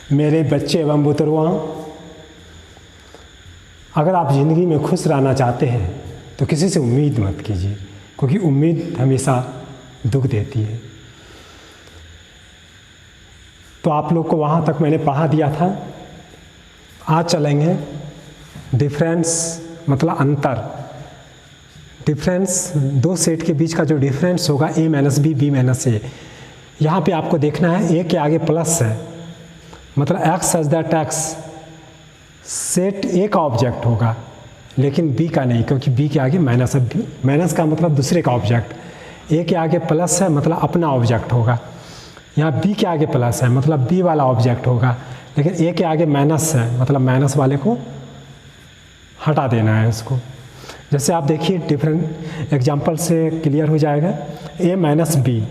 मेरे बच्चे एवं बुतरुआ, अगर आप ज़िंदगी में खुश रहना चाहते हैं तो किसी से उम्मीद मत कीजिए, क्योंकि उम्मीद हमेशा दुख देती है। तो आप लोग को वहाँ तक मैंने पढ़ा दिया था। आज चलेंगे डिफरेंस, मतलब अंतर। डिफरेंस, दो सेट के बीच का जो डिफरेंस होगा a minus B, B minus A. यहाँ पे आपको देखना है a के आगे प्लस है, मतलब x such that x set a का ऑब्जेक्ट होगा लेकिन b का नहीं, क्योंकि b के आगे माइनस है। माइनस का मतलब दूसरे का ऑब्जेक्ट। a के आगे प्लस है मतलब अपना ऑब्जेक्ट होगा। यहाँ b के आगे प्लस है मतलब b वाला ऑब्जेक्ट होगा, लेकिन a के आगे माइनस है मतलब माइनस वाले को हटा देना है उसको। जैसे आप देखिए डिफरेंट एग्जांपल से क्लियर हो जाएगा। a माइनस बी,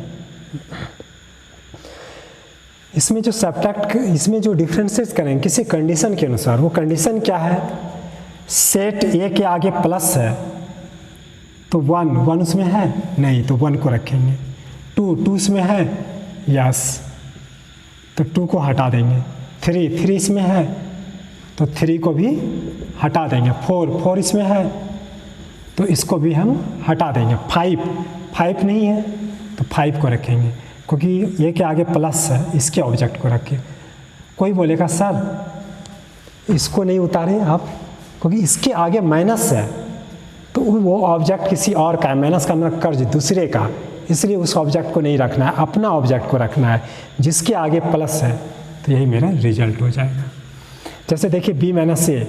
इसमें जो सब्ट्रैक्ट, इसमें जो डिफरेंसेस करेंगे किसी कंडीशन के अनुसार, वो कंडीशन क्या है? सेट a के आगे प्लस है तो 1 उसमें है नहीं तो 1 को रखेंगे। 2 उसमें है, यस, तो 2 को हटा देंगे। 3 इसमें है तो 3 को भी हटा देंगे। 4 इसमें है तो इसको भी हम हटा देंगे। 5 नहीं है तो 5 को रखेंगे, क्योंकि ये के आगे प्लस है, इसके ऑब्जेक्ट को रखें। कोई बोलेगा सर इसको नहीं उतारे आप, क्योंकि इसके आगे माइनस है तो वो ऑब्जेक्ट किसी और का है। माइनस का मतलब कर्ज दूसरे का, इसलिए उस ऑब्जेक्ट को नहीं रखना है, अपना ऑब्जेक्ट को रखना है जिसके आगे प्लस है। तो यही मेरा रिजल्ट हो जाएगा। जैसे देखिए b माइनस ए,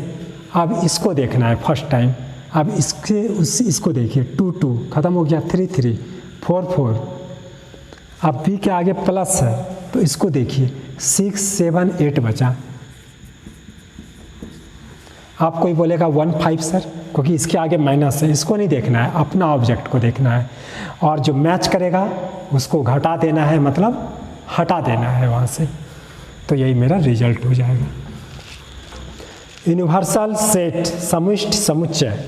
अब इसको देखना है फर्स्ट टाइम। अब इसको देखिए 2 खत्म हो गया, 3 4। अब b के आगे प्लस है तो इसको देखिए 6 7 8 बचा। आप कोई बोलेगा 1 5 सर, क्योंकि इसके आगे माइनस है, इसको नहीं देखना है, अपना ऑब्जेक्ट को देखना है। और जो मैच करेगा उसको घटा देना है, मतलब हटा देना है वहाँ से। तो यही मेरा रिजल्ट हो जाएगा। यूनिवर्सल सेट, समुष्ट समुच्चय।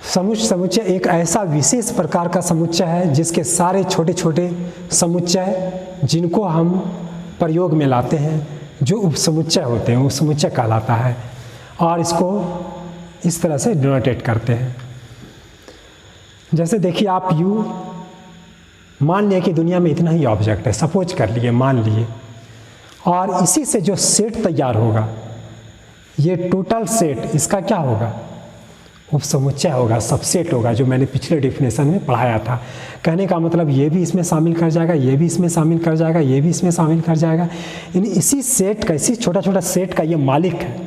समुष्ट समुच्चय एक ऐसा विशेष प्रकार का समुच्चय है जिसके सारे छोटे छोटे समुच्चय जिनको हम प्रयोग में लाते हैं, जो उपसमुच्चय होते हैं, वो समुच्चय कहलाता है। और इसको इस तरह से डिनोटेट करते हैं। जैसे देखिए आप मान लिए कि दुनिया में इतना ही ऑब्जेक्ट है, सपोज कर लिए, मान लिए, और इसी से जो सेट तैयार होगा, ये टोटल सेट, इसका क्या होगा? उपसमुच्चय होगा, सबसेट होगा, जो मैंने पिछले डेफिनेशन में पढ़ाया था। कहने का मतलब ये भी इसमें शामिल कर जाएगा, ये भी इसमें शामिल कर जाएगा, ये भी इसमें शामिल कर जाएगा। यानी इसी सेट का, इसी छोटा छोटा सेट का ये मालिक है।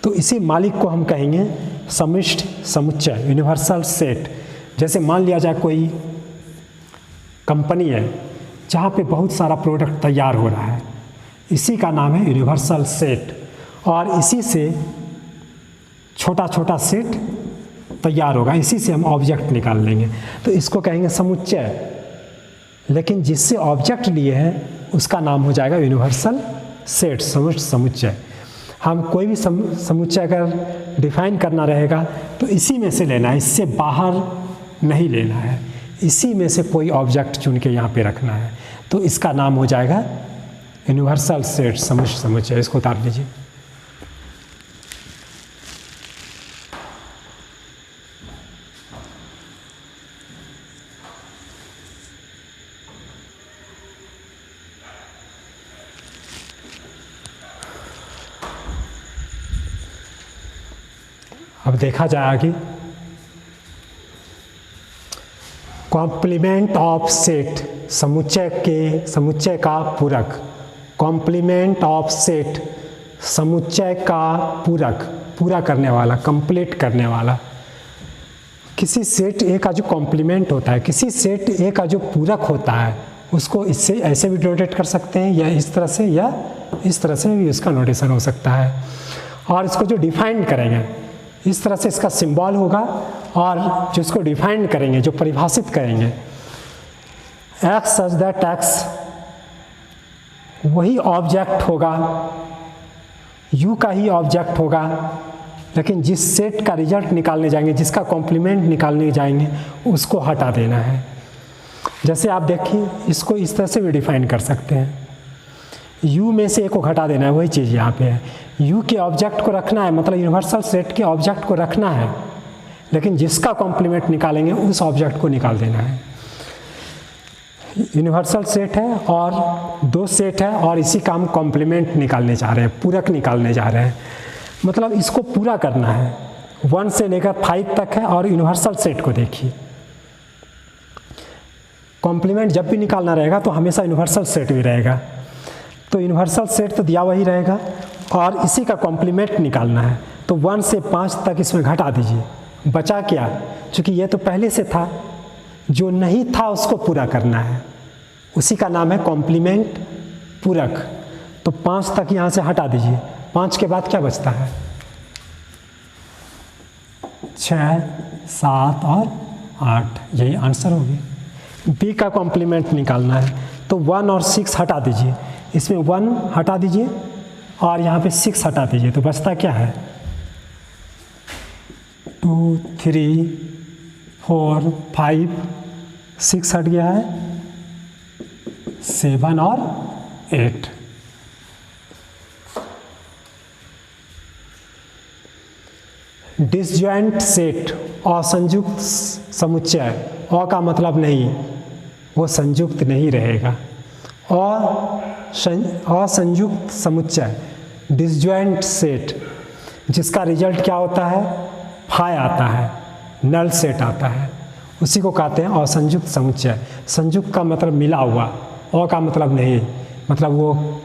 तो इसी मालिक को हम कहेंगे समिष्ट समुच्चय, यूनिवर्सल सेट। जैसे मान लिया जाए कोई कंपनी है जहाँ पे बहुत सारा प्रोडक्ट तैयार हो रहा है, इसी का नाम है यूनिवर्सल सेट। और इसी से छोटा छोटा सेट तैयार होगा, इसी से हम ऑब्जेक्ट निकाल लेंगे, तो इसको कहेंगे समुच्चय। लेकिन जिससे ऑब्जेक्ट लिए हैं उसका नाम हो जाएगा यूनिवर्सल सेट, समुष्ट समुच्चय। हम कोई भी समुच्चय अगर डिफाइन करना रहेगा तो इसी में से लेना है, इससे बाहर नहीं लेना है, इसी में से कोई ऑब्जेक्ट चुन के यहाँ पे रखना है। तो इसका नाम हो जाएगा यूनिवर्सल सेट, समुष्ट समुच्चय। इसको उतार लीजिए। अब देखा जाए आगे, कॉम्प्लीमेंट ऑफ सेट, समुच्चय का पूरक। कॉम्प्लीमेंट ऑफ सेट, समुच्चय का पूरक, पूरा करने वाला, कंप्लीट करने वाला। किसी सेट ए का जो कॉम्प्लीमेंट होता है, किसी सेट ए का जो पूरक होता है, उसको इससे ऐसे भी डिनोटेट कर सकते हैं, या इस तरह से, या इस तरह से भी उसका नोटेशन हो सकता है। और इसको जो डिफाइन करेंगे, इस तरह से इसका सिंबल होगा, और जो इसको डिफाइन करेंगे, जो परिभाषित करेंगे, एक्स सच दैट एक्स वही ऑब्जेक्ट होगा, यू का ही ऑब्जेक्ट होगा, लेकिन जिस सेट का रिजल्ट निकालने जाएंगे, जिसका कॉम्प्लीमेंट निकालने जाएंगे, उसको हटा देना है। जैसे आप देखिए, इसको इस तरह से भी डिफाइन कर सकते हैं। यू में से ए को घटा देना है, वही चीज़ यहाँ पे है। यू के ऑब्जेक्ट को रखना है, मतलब यूनिवर्सल सेट के ऑब्जेक्ट को रखना है, लेकिन जिसका कॉम्प्लीमेंट निकालेंगे उस ऑब्जेक्ट को निकाल देना है। यूनिवर्सल सेट है और दो सेट है और इसी का हम कॉम्प्लीमेंट निकालने जा रहे हैं, पूरक निकालने जा रहे हैं। मतलब इसको पूरा करना है, 1 से लेकर 5 तक है। और यूनिवर्सल सेट को देखिए, कॉम्प्लीमेंट जब भी निकालना रहेगा तो हमेशा यूनिवर्सल सेट भी रहेगा। तो यूनिवर्सल सेट तो दिया वही रहेगा और इसी का कॉम्प्लीमेंट निकालना है। तो 1 से 5 तक इसमें घटा दीजिए, बचा क्या? क्योंकि ये तो पहले से था, जो नहीं था उसको पूरा करना है, उसी का नाम है कॉम्प्लीमेंट पूरक। तो 5 तक यहाँ से हटा दीजिए, 5 के बाद क्या बचता है? 6, 7 और 8, यही आंसर होगी। बी का कॉम्प्लीमेंट निकालना है, तो 1 और 6 हटा दीजिए, इसमें 1 हटा दीजिए और यहाँ पे 6 हटा दीजिए, तो बचता क्या है? 2, 3, 4, 5, 6 हट गया है, 7 और 8। डिसजॉइंट सेट, असंयुक्त समुच्चय, अ का मतलब नहीं, वो संयुक्त नहीं रहेगा। असंयुक्त समुच्चय, डिसजॉइंट सेट, जिसका रिजल्ट क्या होता है? फाई आता है, नल सेट आता है, उसी को कहते हैं असंयुक्त समुच्चय। संयुक्त का मतलब मिला हुआ, अ का मतलब नहीं, मतलब वो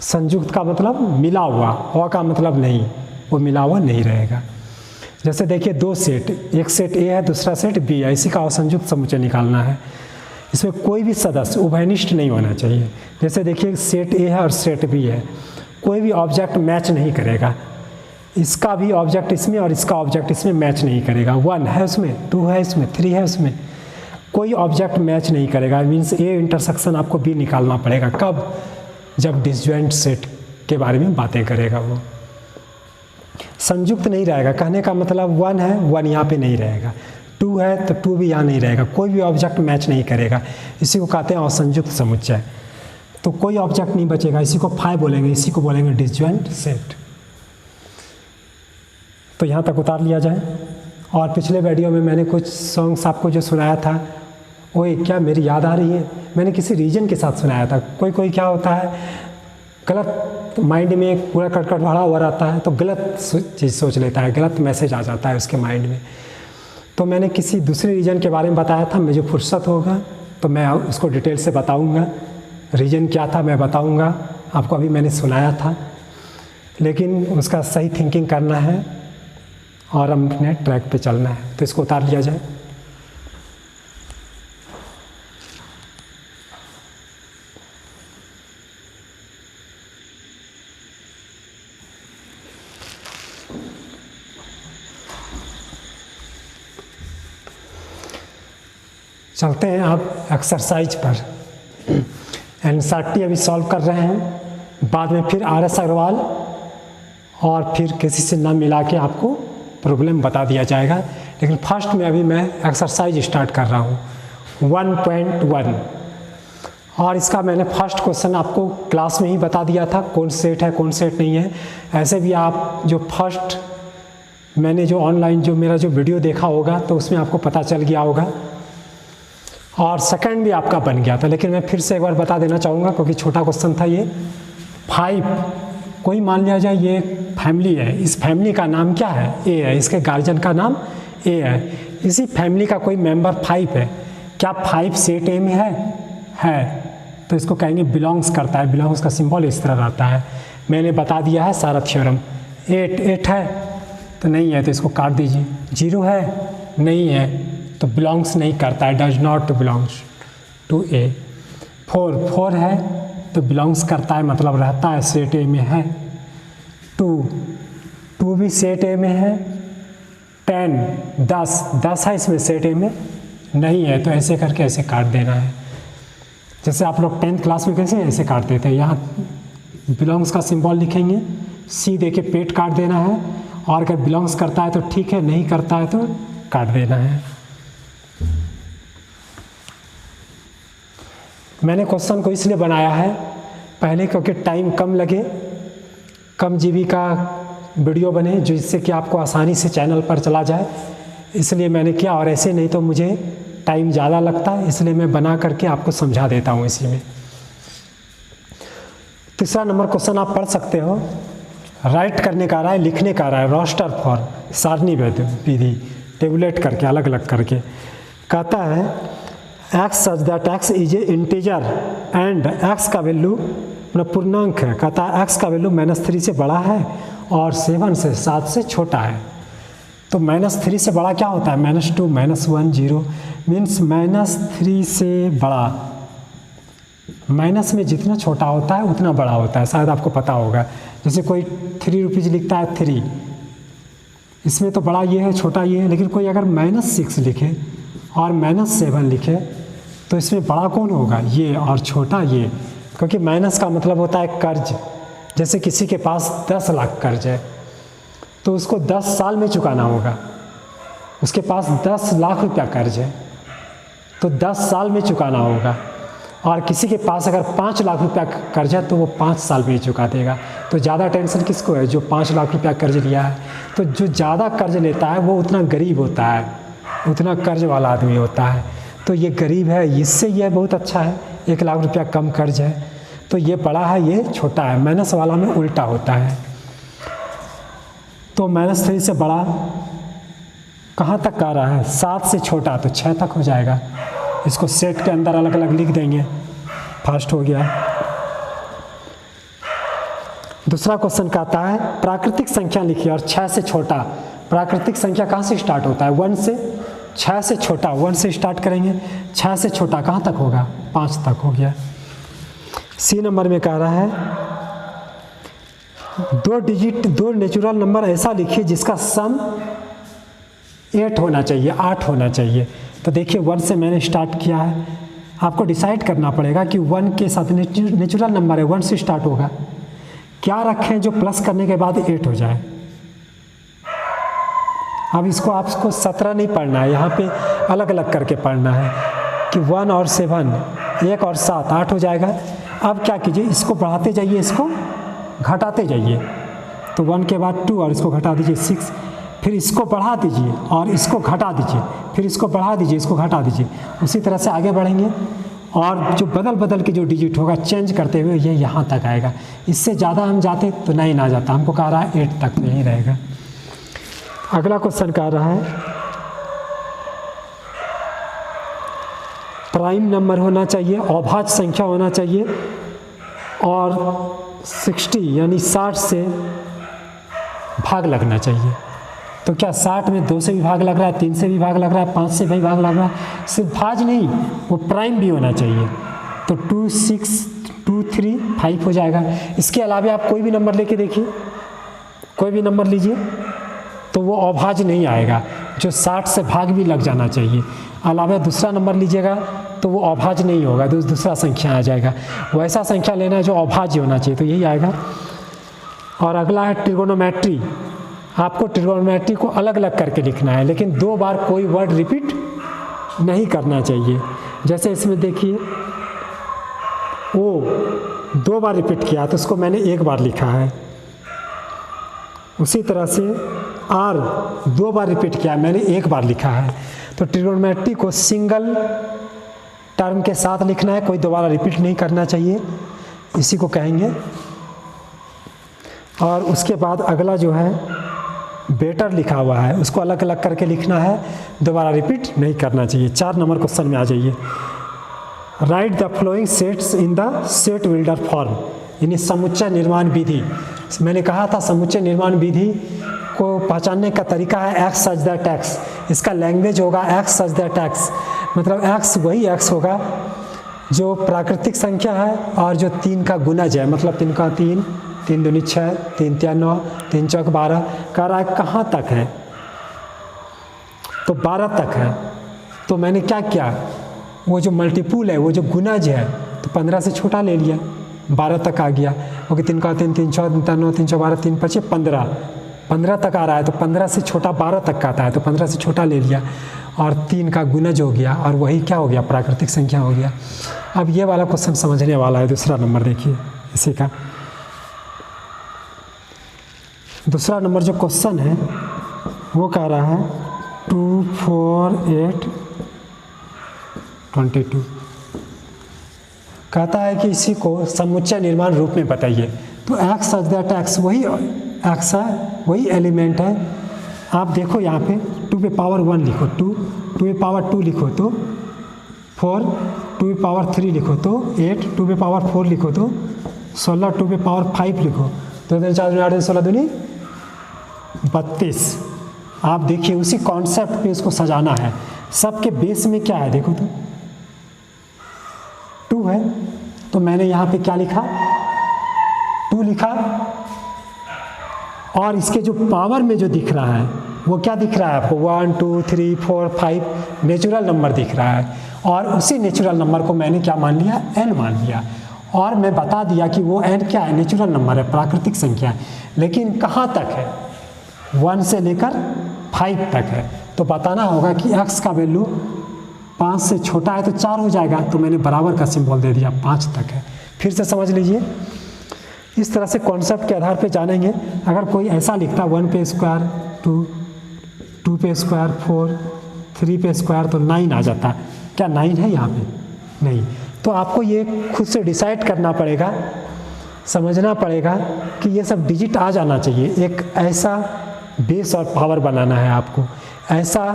संयुक्त का मतलब मिला हुआ, अ का मतलब नहीं, वो मिला हुआ नहीं रहेगा। जैसे देखिए 2 सेट, एक सेट ए है, दूसरा सेट बी है, इसी का असंयुक्त समुच्चय निकालना है। इसमें कोई भी सदस्य उभयनिष्ठ नहीं होना चाहिए। जैसे देखिए सेट ए है और सेट बी है, कोई भी ऑब्जेक्ट मैच नहीं करेगा, इसका भी ऑब्जेक्ट इसमें और इसका ऑब्जेक्ट इसमें मैच नहीं करेगा। 1 है उसमें, 2 है इसमें, 3 है उसमें, कोई ऑब्जेक्ट मैच नहीं करेगा। मीन्स ए इंटरसेक्शन आपको बी निकालना पड़ेगा। कब? जब डिसजॉइंट सेट के बारे में बातें करेगा वो। संयुक्त नहीं रहेगा, कहने का मतलब 1 है, 1 यहाँ पे नहीं रहेगा, 2 है तो 2 भी यहाँ नहीं रहेगा, कोई भी ऑब्जेक्ट मैच नहीं करेगा, इसी को कहते हैं असंयुक्त समुच्चय। तो कोई ऑब्जेक्ट नहीं बचेगा, इसी को फाई बोलेंगे, इसी को बोलेंगे डिसजॉइंट सेट। तो यहाँ तक उतार लिया जाए। और पिछले वीडियो में मैंने कुछ सॉन्ग्स आपको जो सुनाया था, ओए क्या मेरी याद आ रही है, मैंने किसी रीजन के साथ सुनाया था। कोई कोई क्या होता है, गलत माइंड में पूरा कटकट भरा हुआ रहता है, तो गलत चीज़ सोच लेता है, गलत मैसेज आ जाता है उसके माइंड में। तो मैंने किसी दूसरे रीजन के बारे में बताया था, मुझे फुर्सत होगा तो मैं उसको डिटेल से बताऊंगा, रीजन क्या था मैं बताऊंगा आपको। अभी मैंने सुनाया था, लेकिन उसका सही थिंकिंग करना है और हमने ट्रैक पे चलना है। तो इसको उतार लिया जाए। चलते हैं आप एक्सरसाइज पर। एनसीईआरटी अभी सॉल्व कर रहे हैं, बाद में फिर RS अग्रवाल और फिर किसी से न मिला के आपको प्रॉब्लम बता दिया जाएगा। लेकिन फर्स्ट में अभी मैं एक्सरसाइज स्टार्ट कर रहा हूँ 1.1। और इसका मैंने फर्स्ट क्वेश्चन आपको क्लास में ही बता दिया था, कौन सेट है कौन सेट नहीं है। ऐसे भी आप जो फर्स्ट मैंने जो ऑनलाइन जो मेरा जो वीडियो देखा होगा तो उसमें आपको पता चल गया होगा। और सेकंड भी आपका बन गया था, लेकिन मैं फिर से एक बार बता देना चाहूँगा क्योंकि छोटा क्वेश्चन था ये। 5, कोई मान लिया जाए ये फैमिली है, इस फैमिली का नाम क्या है? ए है, इसके गार्जियन का नाम ए है। इसी फैमिली का कोई मेंबर 5 है, क्या 5 सेट ए में है? तो इसको कहेंगे बिलोंग्स करता है। बिलोंग्स का सिंबल इस तरह रहता है, मैंने बता दिया है सारा थ्योरम। 8 है तो नहीं है, तो इसको काट दीजिए। 0 है नहीं है तो बिलोंग्स नहीं करता है, डज नॉट बिलोंग्स टू ए। 4 है तो बिलोंग्स करता है, मतलब रहता है, सेट ए में है। 2 भी सेट ए में है। 10 है इसमें, सेट ए में नहीं है, तो ऐसे करके ऐसे काट देना है। जैसे आप लोग 10th क्लास में कैसे ऐसे काटते थे, यहाँ बिलोंग्स का सिंबल लिखेंगे, सी दे के पेट काट देना है, और अगर बिलोंग्स करता है तो ठीक है, नहीं करता है तो काट देना है। मैंने क्वेश्चन को इसलिए बनाया है, पहले क्योंकि टाइम कम लगे, कम जीबी का वीडियो बने जिससे कि आपको आसानी से चैनल पर चला जाए, इसलिए मैंने किया। और ऐसे नहीं तो मुझे टाइम ज़्यादा लगता है, इसलिए मैं बना करके आपको समझा देता हूँ इसी में। तीसरा नंबर क्वेश्चन आप पढ़ सकते हो। राइट करने का रहा है, लिखने का रहा है, रोस्टर फॉर सारणी विधि टेबुलेट करके अलग अलग करके। कहता है x such that x is a integer and x का वैल्यू मतलब पूर्णांक है। कहता है एक्स का वैल्यू -3 से बड़ा है और 7 से छोटा है। तो -3 से बड़ा क्या होता है? -2 -1 0 मीन्स -3 से बड़ा। माइनस में जितना छोटा होता है उतना बड़ा होता है, शायद आपको पता होगा। जैसे कोई 3 रुपीज़ लिखता है 3, इसमें तो बड़ा ये है छोटा ये है, लेकिन कोई अगर -6 लिखे और -7 लिखे तो इसमें बड़ा कौन होगा? ये, और छोटा ये, क्योंकि माइनस का मतलब होता है कर्ज। जैसे किसी के पास 10 लाख कर्ज है तो उसको 10 साल में चुकाना होगा। उसके पास 10 लाख रुपया कर्ज है तो 10 साल में चुकाना होगा। और किसी के पास अगर 5 लाख रुपया कर्ज है तो वो 5 साल में ही चुका देगा। तो ज़्यादा टेंशन किसको है? जो 5 लाख रुपया कर्ज लिया है। तो जो ज़्यादा कर्ज लेता है वो उतना गरीब होता है, उतना कर्ज वाला आदमी होता है। तो ये गरीब है, इससे ये बहुत अच्छा है, 1 लाख रुपया कम कर्ज है। तो ये बड़ा है, ये छोटा है। माइनस वाला में उल्टा होता है। तो -3 से बड़ा कहाँ तक आ रहा है? 7 से छोटा तो 6 तक हो जाएगा। इसको सेट के अंदर अलग अलग लिख देंगे, फास्ट हो गया। दूसरा क्वेश्चन कहता है प्राकृतिक संख्या लिखिए और 6 से छोटा। प्राकृतिक संख्या कहाँ से स्टार्ट होता है? 1 से। 6 से छोटा 1 से स्टार्ट करेंगे, 6 से छोटा कहाँ तक होगा? 5 तक हो गया। सी नंबर में कह रहा है 2 डिजिट 2 नेचुरल नंबर ऐसा लिखिए जिसका सम 8 होना चाहिए, 8 होना चाहिए। तो देखिए 1 से मैंने स्टार्ट किया है। आपको डिसाइड करना पड़ेगा कि 1 के साथ नेचुरल नंबर है, 1 से स्टार्ट होगा, क्या रखें जो प्लस करने के बाद 8 हो जाए। अब इसको आपको 17 नहीं पढ़ना है, यहाँ पे अलग अलग करके पढ़ना है कि 1 और 7, 1 और 7 8 हो जाएगा। अब क्या कीजिए, इसको बढ़ाते जाइए, इसको घटाते जाइए। तो 1 के बाद 2 और इसको घटा दीजिए 6, फिर इसको बढ़ा दीजिए और इसको घटा दीजिए, फिर इसको बढ़ा दीजिए, इसको घटा दीजिए। उसी तरह से आगे बढ़ेंगे और जो बदल बदल के जो डिजिट होगा चेंज करते हुए ये यहाँ तक आएगा। इससे ज़्यादा हम जाते तो नहीं ना जाता। हमको कह रहा है 8 तक नहीं रहेगा। अगला क्वेश्चन कह रहा है प्राइम नंबर होना चाहिए, अभाज्य संख्या होना चाहिए और 60 यानी 60 से भाग लगना चाहिए। तो क्या 60 में 2 से भी भाग लग रहा है, 3 से भी भाग लग रहा है, 5 से भी भाग लग रहा है? सिर्फ भाज नहीं, वो प्राइम भी होना चाहिए। तो 2 6 2 3 5 हो जाएगा। इसके अलावा आप कोई भी नंबर लेके देखिए, कोई भी नंबर लीजिए तो वो अभाज्य नहीं आएगा, जो 60 से भाग भी लग जाना चाहिए। अलावा दूसरा नंबर लीजिएगा तो वो अभाज्य नहीं होगा, दूसरा संख्या आ जाएगा। वैसा संख्या लेना है जो अभाज्य होना चाहिए, तो यही आएगा। और अगला है ट्रिगोनोमेट्री। आपको ट्रिगोनोमेट्री को अलग अलग करके लिखना है, लेकिन 2 बार कोई वर्ड रिपीट नहीं करना चाहिए। जैसे इसमें देखिए ओ 2 बार रिपीट किया तो उसको मैंने 1 बार लिखा है। उसी तरह से आर 2 बार रिपीट किया, मैंने 1 बार लिखा है। तो ट्रिगोनोमेट्री को सिंगल टर्म के साथ लिखना है, कोई दोबारा रिपीट नहीं करना चाहिए, इसी को कहेंगे। और उसके बाद अगला जो है बेटर लिखा हुआ है, उसको अलग अलग करके लिखना है, दोबारा रिपीट नहीं करना चाहिए। 4 नंबर क्वेश्चन में आ जाइए। Right the flowing sets in the set builder form, यानी समुच्चय निर्माण विधि। मैंने कहा था समुच्चय निर्माण विधि को पहचानने का तरीका है एक्स सच दैट एक्स। इसका लैंग्वेज होगा एक्स सच दैट एक्स, मतलब एक्स वही एक्स होगा जो प्राकृतिक संख्या है और जो 3 का गुणज है, मतलब 3 का 3, 3 दूनी 6, 3 तिया 9, 3 चौक 12। कह रहा है कहाँ तक है? तो 12 तक है। तो मैंने क्या किया, वो जो मल्टीपुल है, वो जो गुणज है, तो 15 से छोटा ले लिया, 12 तक आ गया। क्योंकि 3 का 3, 3 चौक 3 9, 3 चौक 12, 3 5 15, 15 तक आ रहा है तो 15 से छोटा 12 तक का आता है तो 15 से छोटा ले लिया और 3 का गुणज हो गया और वही क्या हो गया, प्राकृतिक संख्या हो गया। अब ये वाला क्वेश्चन समझने वाला है। दूसरा नंबर देखिए इसी का, दूसरा नंबर जो क्वेश्चन है वो कह रहा है 2, 4, 8, 22। कहता है कि इसी को समुच्चय निर्माण रूप में बताइए। तो एक्स सच दैट एक्स वही एक्स है, वही एलिमेंट है। आप देखो यहाँ पे 2 पे पावर 1 लिखो, 2 पे पावर 2 लिखो तो 4, 2 पे पावर 3 लिखो तो 8, 2 पे पावर 4 लिखो तो 16, 2 पे पावर 5 लिखो तो 2 4 8 16 दूनी 32। आप देखिए उसी कॉन्सेप्ट पे इसको सजाना है। सबके बेस में क्या है देखो तो 2 है, तो मैंने यहाँ पे क्या लिखा, 2 लिखा। और इसके जो पावर में जो दिख रहा है वो क्या दिख रहा है आपको, 1 2 3 4 5 नेचुरल नंबर दिख रहा है। और उसी नेचुरल नंबर को मैंने क्या मान लिया, n मान लिया। और मैं बता दिया कि वो n क्या है, नेचुरल नंबर है, प्राकृतिक संख्या है। लेकिन कहाँ तक है, 1 से लेकर 5 तक है। तो बताना होगा कि x का वैल्यू 5 से छोटा है तो 4 हो जाएगा, तो मैंने बराबर का सिंबल दे दिया, 5 तक है। फिर से समझ लीजिए, इस तरह से कॉन्सेप्ट के आधार पे जानेंगे। अगर कोई ऐसा लिखता 1 पे स्क्वायर 2 पे स्क्वायर 4, 3 पे स्क्वायर तो 9 आ जाता। क्या 9 है यहाँ पे? नहीं। तो आपको ये खुद से डिसाइड करना पड़ेगा, समझना पड़ेगा कि ये सब डिजिट आ जाना चाहिए। एक ऐसा बेस और पावर बनाना है आपको, ऐसा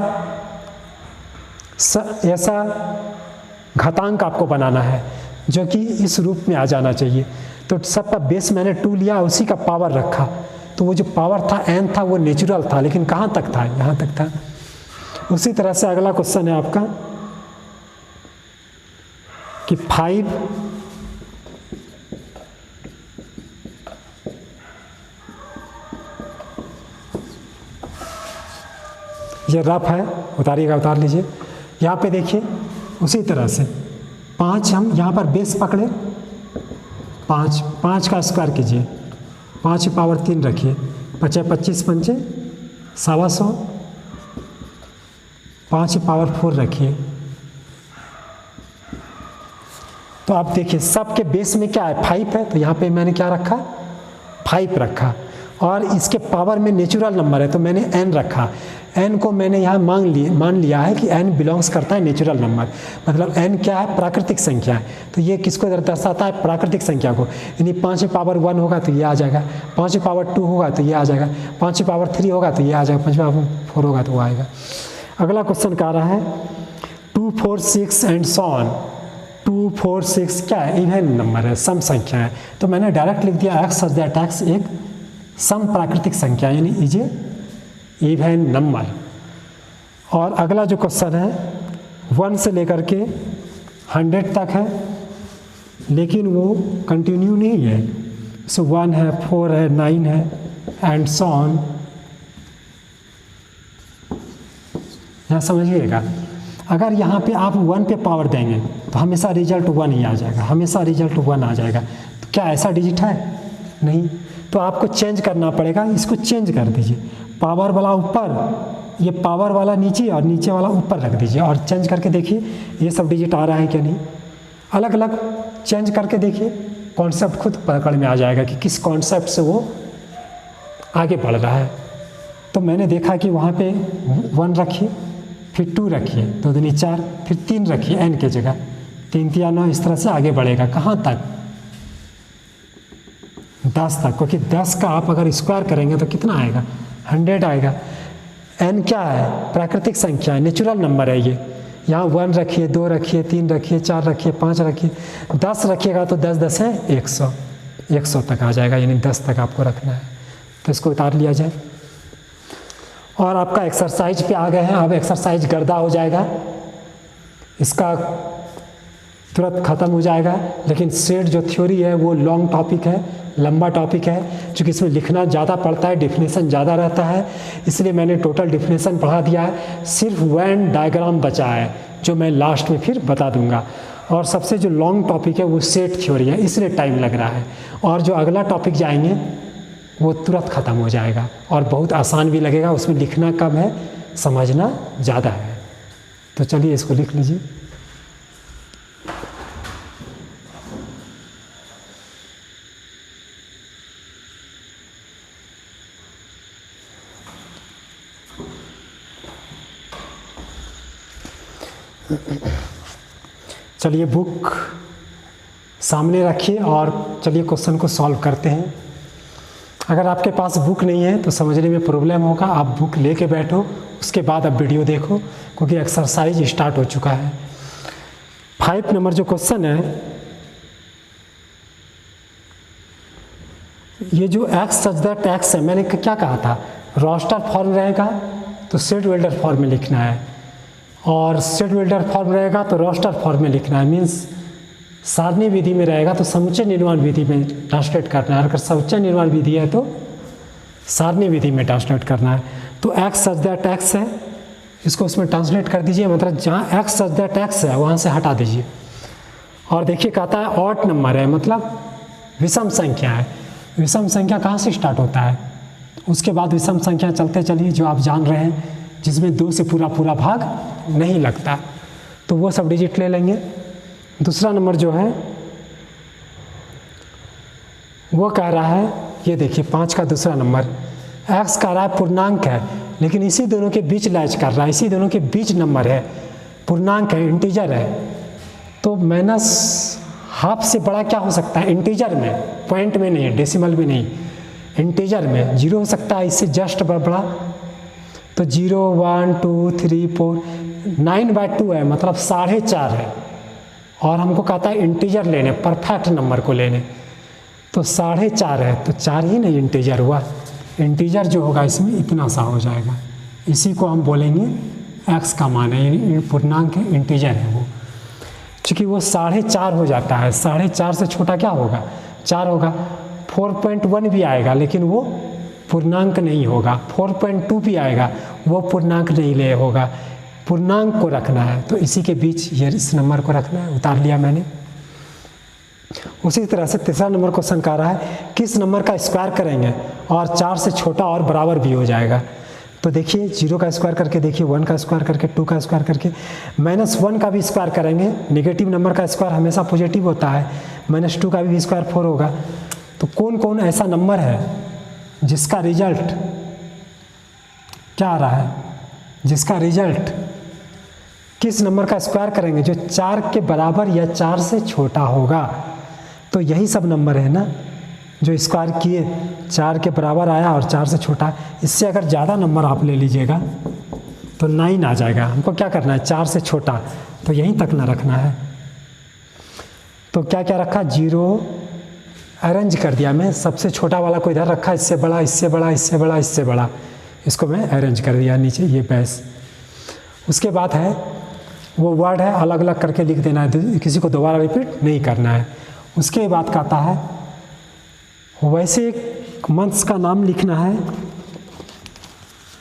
घातांक आपको बनाना है जो कि इस रूप में आ जाना चाहिए। तो सबका बेस मैंने 2 लिया, उसी का पावर रखा। तो वो जो पावर था n था वो नेचुरल था, लेकिन कहाँ तक था, यहाँ तक था। उसी तरह से अगला क्वेश्चन है आपका कि 5 ये रफ है, उतारिएगा, उतार लीजिए। यहाँ पे देखिए उसी तरह से 5 हम यहाँ पर बेस पकड़े, 5 का स्क्वायर कीजिए, 5 की पावर 3 रखिए, 5 25 पंचे 125, 5 की पावर 4 रखिए। तो आप देखिए सबके बेस में क्या है, 5 है, तो यहाँ पे मैंने क्या रखा, 5 रखा। और इसके पावर में नेचुरल नंबर है तो मैंने n रखा। n को मैंने यहाँ मान लिया है कि n बिलोंग्स करता है नेचुरल नंबर, मतलब n क्या है, प्राकृतिक संख्या है। तो ये किसको दर्शाता है, प्राकृतिक संख्या को। यानी 5 की पावर 1 होगा तो ये आ जाएगा, 5 की पावर 2 होगा तो ये आ जाएगा, 5 की पावर 3 होगा तो ये आ जाएगा, 5 की पावर 4 होगा तो वो आएगा। अगला क्वेश्चन कह रहा है 2 4 6 एंड सो ऑन। 2 4 6 क्या है, इवन नंबर है, सम संख्या है। तो मैंने डायरेक्ट लिख दिया x सच दैट x एक सम प्राकृतिक संख्या, यानी इज ए इवन नंबर। और अगला जो क्वेश्चन है 1 से लेकर के 100 तक है, लेकिन वो कंटिन्यू नहीं है। सो 1 है, 4 है, 9 है एंड सो ऑन। यहाँ समझिएगा, अगर यहाँ पे आप 1 पे पावर देंगे तो हमेशा रिजल्ट 1 ही आ जाएगा, हमेशा रिजल्ट 1 आ जाएगा। तो क्या ऐसा डिजिट है? नहीं। तो आपको चेंज करना पड़ेगा, इसको चेंज कर दीजिए, पावर वाला ऊपर, ये पावर वाला नीचे और नीचे वाला ऊपर रख दीजिए और चेंज करके देखिए ये सब डिजिट आ रहा है क्या नहीं। अलग अलग चेंज करके देखिए, कॉन्सेप्ट खुद पकड़ में आ जाएगा कि किस कॉन्सेप्ट से वो आगे बढ़ रहा है। तो मैंने देखा कि वहाँ पे 1 रखिए, फिर 2 रखिए, 2 दूनी 4, फिर 3 रखिए n के जगह, 3 3 9, इस तरह से आगे बढ़ेगा। कहाँ तक? 10 तक, क्योंकि 10 का आप अगर स्क्वायर करेंगे तो कितना आएगा, 100 आएगा। n क्या है, प्राकृतिक संख्या है, नेचुरल नंबर है ये। यहाँ 1 रखिए, 2 रखिए, 3 रखिए, 4 रखिए, 5 रखिए, 10 रखिएगा तो 10 10 है 100, 100 तक आ जाएगा, यानी 10 तक आपको रखना है। तो इसको उतार लिया जाए। और आपका एक्सरसाइज पे आ गए हैं। अब एक्सरसाइज गर्दा हो जाएगा, इसका तुरंत ख़त्म हो जाएगा। लेकिन सेट जो थ्योरी है वो लॉन्ग टॉपिक है, लंबा टॉपिक है, क्योंकि इसमें लिखना ज़्यादा पड़ता है, डिफिनेशन ज़्यादा रहता है, इसलिए मैंने टोटल डिफिनेशन पढ़ा दिया है। सिर्फ वेन डायग्राम बचा है जो मैं लास्ट में फिर बता दूंगा। और सबसे जो लॉन्ग टॉपिक है वो सेट थ्योरी है, इसलिए टाइम लग रहा है। और जो अगला टॉपिक जाएंगे वो तुरंत ख़त्म हो जाएगा और बहुत आसान भी लगेगा। उसमें लिखना कम है, समझना ज़्यादा है। तो चलिए इसको लिख लीजिए। चलिए बुक सामने रखिए और चलिए क्वेश्चन को सॉल्व करते हैं। अगर आपके पास बुक नहीं है तो समझने में प्रॉब्लम होगा। आप बुक लेके बैठो, उसके बाद आप वीडियो देखो, क्योंकि एक्सरसाइज स्टार्ट हो चुका है। 5 नंबर जो क्वेश्चन है, ये जो एक्स सच दैट एक्स है, मैंने क्या कहा था, रोस्टर फॉर्म रहेगा तो सेट वेल्डर फॉर्म में लिखना है, और सेट वेल्डर फॉर्म रहेगा तो रोस्टर फॉर्म में लिखना है। मीन्स सारणी विधि में रहेगा तो समुच्चय निर्माण विधि में ट्रांसलेट करना है। अगर समुच्चय निर्माण विधि है तो सारणी विधि में ट्रांसलेट करना है। तो एक्स सच दैट एक्स है, इसको उसमें ट्रांसलेट कर दीजिए, मतलब जहाँ एक्स सच दैट एक्स है वहाँ से हटा दीजिए। और देखिए कहता है ऑड नंबर है, मतलब विषम संख्या है। विषम संख्या कहाँ से स्टार्ट होता है, उसके बाद विषम संख्या चलते चलिए जो आप जान रहे हैं, जिसमें 2 से पूरा भाग नहीं लगता, तो वो सब डिजिट ले लेंगे। दूसरा नंबर जो है वो कह रहा है, ये देखिए 5 का दूसरा नंबर, एक्स कह रहा है पूर्णांक है, लेकिन इसी दोनों के बीच लैच कर रहा है, इसी दोनों के बीच नंबर है, पूर्णांक है, इंटीजर है। तो माइनस हाफ से बड़ा क्या हो सकता है इंटीजर में, पॉइंट में नहीं, डेसिमल में नहीं, इंटीजर में 0 हो सकता है, इससे जस्ट बड़ा। तो 0 1 2 3 4 9/2 है, मतलब 4.5 है। और हमको कहता है इंटीजर लेने, परफेक्ट नंबर को लेने, तो 4.5 है, तो 4 ही नहीं इंटीजर हुआ। इंटीजर जो होगा इसमें इतना सा हो जाएगा, इसी को हम बोलेंगे एक्स का मान है, यानी पूर्णांक है, इंटीजर है वो। चूँकि वो 4.5 हो जाता है, 4.5 से छोटा क्या होगा, 4 होगा। 4.1 भी आएगा लेकिन वो पूर्णांक नहीं होगा, 4.2 भी आएगा वो पूर्णांक नहीं ले होगा, पूर्णांक को रखना है। तो इसी के बीच ये इस नंबर को रखना है, उतार लिया मैंने। उसी तरह से तीसरा नंबर क्वेश्चन कह रहा है किस नंबर का स्क्वायर करेंगे और 4 से छोटा और बराबर भी हो जाएगा। तो देखिए 0 का स्क्वायर करके देखिए, 1 का स्क्वायर करके, 2 का स्क्वायर करके, -1 का भी स्क्वायर करेंगे। नेगेटिव नंबर का स्क्वायर हमेशा पॉजिटिव होता है, -2 का भी स्क्वायर 4 होगा। तो कौन कौन ऐसा नंबर है जिसका रिजल्ट क्या आ रहा है, जिसका रिजल्ट किस नंबर का स्क्वायर करेंगे जो 4 के बराबर या 4 से छोटा होगा। तो यही सब नंबर है ना जो स्क्वायर किए, 4 के बराबर आया और 4 से छोटा। इससे अगर ज़्यादा नंबर आप ले लीजिएगा तो 9 आ जाएगा। हमको क्या करना है, 4 से छोटा, तो यहीं तक ना रखना है। तो क्या क्या रखा, 0 अरेंज कर दिया मैं, सबसे छोटा वाला को इधर रखा, इससे बड़ा, इससे बड़ा, इससे बड़ा, इससे बड़ा, इसको मैं अरेंज कर दिया नीचे, ये बेस। उसके बाद है वो वर्ड है अलग अलग करके लिख देना है, किसी को दोबारा रिपीट नहीं करना है। उसके बाद कहता है वैसे एक मंथ्स का नाम लिखना है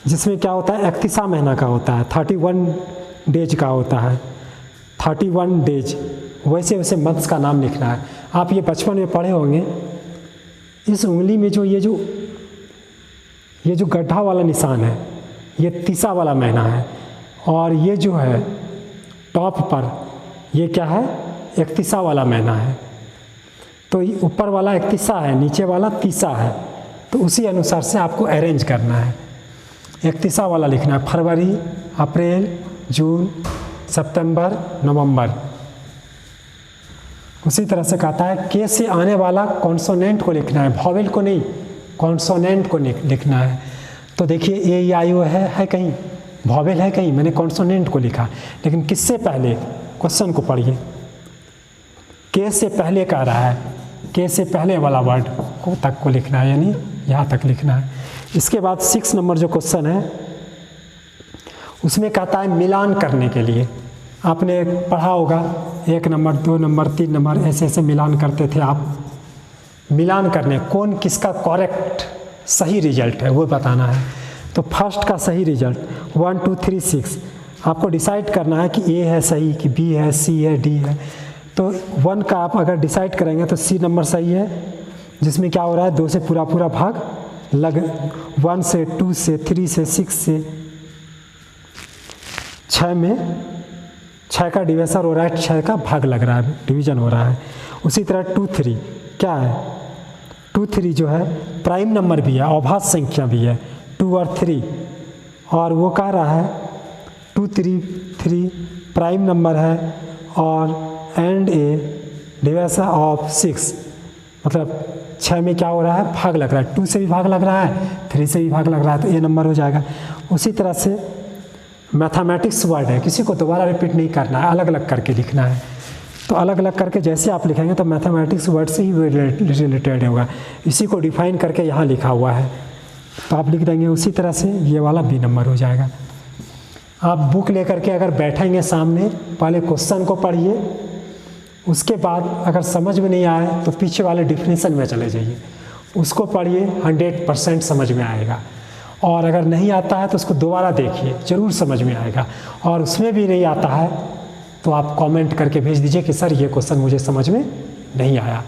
जिसमें क्या होता है 31 महीना का होता है, 31 डेज का होता है, 31 डेज। वैसे वैसे मंथ्स का नाम लिखना है। आप ये बचपन में पढ़े होंगे, इस उंगली में जो ये जो गड्ढा वाला निशान है ये 30 वाला महीना है, और ये जो है टॉप पर ये क्या है 31 वाला महीना है। तो ऊपर वाला 31 है, नीचे वाला 30 है, तो उसी अनुसार से आपको अरेंज करना है। 31 वाला लिखना है, फरवरी, अप्रैल, जून, सितंबर, नवंबर। उसी तरह से कहता है के से आने वाला कॉन्सोनेंट को लिखना है, वॉवेल को नहीं, कॉन्सोनेंट को लिखना है। तो देखिए ए ई आई ओ है कहीं, वॉवेल है कहीं, मैंने कॉन्सोनेंट को लिखा। लेकिन किससे पहले, क्वेश्चन को पढ़िए, के से पहले कह रहा है, के से पहले वाला वर्ड को तक को लिखना है, यानी यहाँ तक लिखना है। इसके बाद 6 नंबर जो क्वेश्चन है उसमें कहता है मिलान करने के लिए। आपने पढ़ा होगा 1 नंबर 2 नंबर 3 नंबर ऐसे ऐसे मिलान करते थे आप। मिलान करने कौन किसका करेक्ट सही रिजल्ट है वो बताना है। तो फर्स्ट का सही रिजल्ट 1 2 3 6 आपको डिसाइड करना है कि ए है सही, कि बी है, सी है, डी है। तो 1 का आप अगर डिसाइड करेंगे तो सी नंबर सही है, जिसमें क्या हो रहा है 2 से पूरा भाग लग 1 से 2 से 3 से 6 से 6 में 6 का डिवीज़न हो रहा है, 6 का भाग लग रहा है, डिवीज़न हो रहा है। उसी तरह 2 3 क्या है, 2 3 जो है प्राइम नंबर भी है, अभाज्य संख्या भी है, 2 और 3, और वो कह रहा है 2 3 3 प्राइम नंबर है और एंड ए डिवीज़न ऑफ 6, मतलब 6 में क्या हो रहा है, भाग लग रहा है, 2 से भी भाग लग रहा है, 3 से भी भाग लग रहा है, तो ए नंबर हो जाएगा। उसी तरह से मैथमेटिक्स वर्ड है, किसी को दोबारा रिपीट नहीं करना है, अलग अलग करके लिखना है। तो अलग अलग करके जैसे आप लिखेंगे तो मैथमेटिक्स वर्ड से ही रिलेटेड होगा। इसी को डिफाइन करके यहाँ लिखा हुआ है तो आप लिख देंगे। उसी तरह से ये वाला बी नंबर हो जाएगा। आप बुक लेकर के अगर बैठेंगे सामने, पहले क्वेश्चन को पढ़िए, उसके बाद अगर समझ में नहीं आए तो पीछे वाले डिफिनीशन में चले जाइए, उसको पढ़िए, 100% समझ में आएगा। और अगर नहीं आता है तो उसको दोबारा देखिए, ज़रूर समझ में आएगा। और उसमें भी नहीं आता है तो आप कमेंट करके भेज दीजिए कि सर ये क्वेश्चन मुझे समझ में नहीं आया।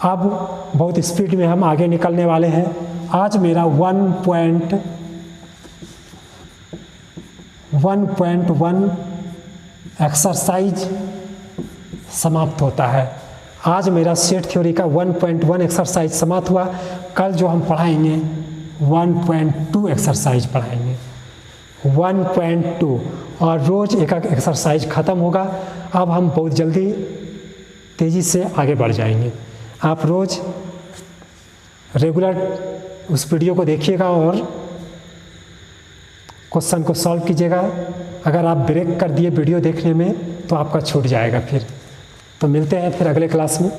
अब बहुत स्पीड में हम आगे निकलने वाले हैं। आज मेरा 1.1 एक्सरसाइज समाप्त होता है। आज मेरा सेट थ्योरी का 1.1 एक्सरसाइज समाप्त हुआ। कल जो हम पढ़ाएंगे 1.2 एक्सरसाइज पढ़ाएंगे, 1.2, और रोज़ एक एक एक्सरसाइज ख़त्म होगा। अब हम बहुत जल्दी तेज़ी से आगे बढ़ जाएंगे। आप रोज़ रेगुलर उस वीडियो को देखिएगा और क्वेश्चन को सॉल्व कीजिएगा। अगर आप ब्रेक कर दिए वीडियो देखने में तो आपका छूट जाएगा फिर। तो मिलते हैं फिर अगले क्लास में।